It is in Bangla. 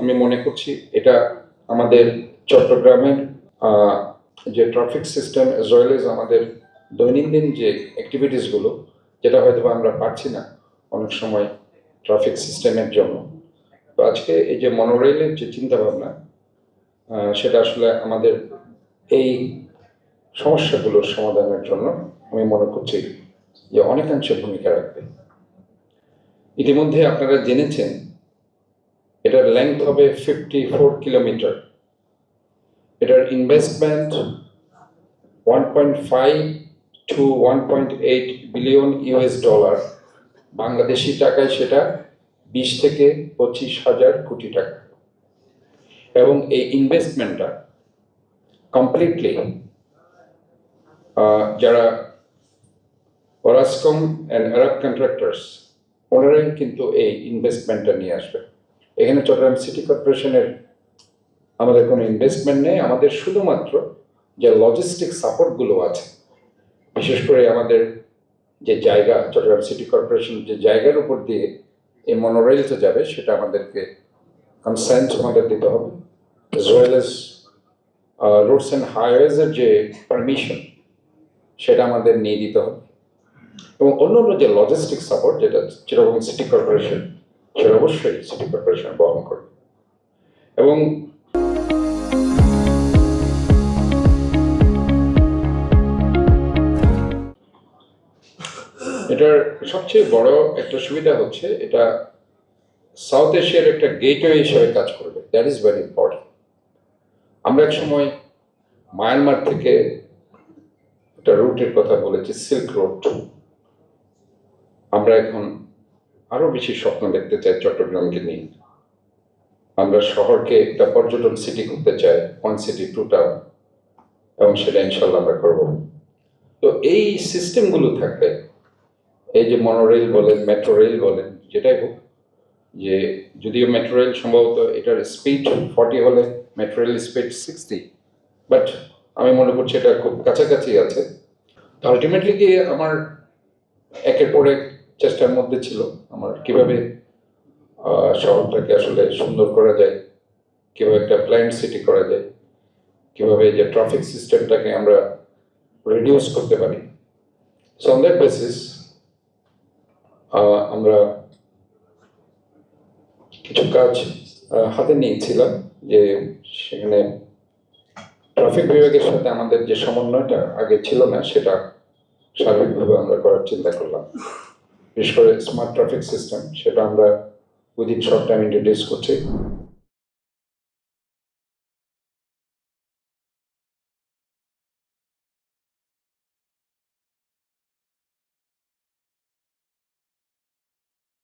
আমি মনে করছি এটা আমাদের চট্টগ্রামের যে traffic system as well age আমাদের দৈনন্দিন যে অ্যাক্টিভিটিসগুলো, যেটা হয়তো আমরা পাচ্ছি না অনেক সময় ট্রাফিক সিস্টেমের জন্য। তো আজকে এই যে মনোরেলের যে চিন্তাভাবনা, সেটা আসলে আমাদের এই সমস্যাগুলোর সমাধানের জন্য আমি মনে করছি যে অনেকাংশে ভূমিকা রাখবে। ইতিমধ্যে আপনারা জেনেছেন এটার লেংথ হবে 54 কিলোমিটার। এটার investment 1.5 to 1.8 billion US dollar. Bangladeshi টাকায় সেটা 20 থেকে 25 হাজার কোটি টাকা। এবং এই ইনভেস্টমেন্টটা কমপ্লিটলি যারা ওরাসকম অ্যান্ড আরব কন্ট্রাক্টার্স, ওনারাই কিন্তু এই ইনভেস্টমেন্টটা নিয়ে আসবে। এখানে চট্টগ্রাম সিটি কর্পোরেশনের আমাদের কোনো ইনভেস্টমেন্ট নেই, আমাদের শুধুমাত্র যে লজিস্টিক সাপোর্টগুলো আছে, বিশেষ করে আমাদের যে জায়গা, চট্টগ্রাম সিটি কর্পোরেশন যে জায়গার উপর দিয়ে এই মনোরেলটা যাবে সেটা আমাদেরকে কনসেন্ট আমাদের দিতে হবে, as well as roads and হাইওয়েজের যে পারমিশন সেটা আমাদের নিয়ে দিতে হবে। এবং অন্যান্য যে লজিস্টিক সাপোর্ট যেটা যেরকম সিটি কর্পোরেশন, সেটা অবশ্যই সিটি কর্পোরেশন বহন করবে। এবং এটার সবচেয়ে বড় একটা সুবিধা হচ্ছে এটা সাউথ এশিয়ার একটা গেটওয়ে হিসেবে কাজ করবে। That is very important. আমরা এক সময় মায়ানমার থেকে একটা রুটের কথা বলেছি, সিল্ক রোড। আমরা এখন আরো বেশি স্বপ্ন দেখতে চাই চট্টগ্রামকে নিয়ে। আমরা শহরকে একটা পর্যটন সিটি করতে চাই, ওয়ান সিটি টু টাউন, এবং সেটা ইনশাল্লাহ আমরা করবো। তো এই সিস্টেমগুলো থাকলে, এই যে মনোরেল বলেন, মেট্রো রেল বলেন, যেটাই হোক, যে যদিও মেট্রো রেল সম্ভবত এটার স্পিড 40 হলে মেট্রো রেল স্পিড 60, বাট আমি মনে করছি এটা খুব কাছাকাছি আছে। তো আলটিমেটলি কি আমার একের পর এক চেষ্টার মধ্যে ছিল আমার কিভাবে শহরটাকে আসলে সুন্দর করা যায়, কিভাবে একটা প্ল্যান্ড সিটি করা যায়, কিভাবে যে ট্রাফিক সিস্টেমটাকে আমরা রিডিউস করতে পারি। সো অন দ্যাট বেসিস আমরা কিছু কাজ হাতে নিয়েছিলাম, যে সেখানে ট্রাফিক বিভাগের সাথে আমাদের যে সমন্বয়টা আগে ছিল না, সেটা সার্বিকভাবে আমরা করার চিন্তা করলাম। বিশেষ করে স্মার্ট ট্রাফিক সিস্টেম, সেটা আমরা উইদিন শর্ট টাইম ইন্ট্রোডিউস করছি।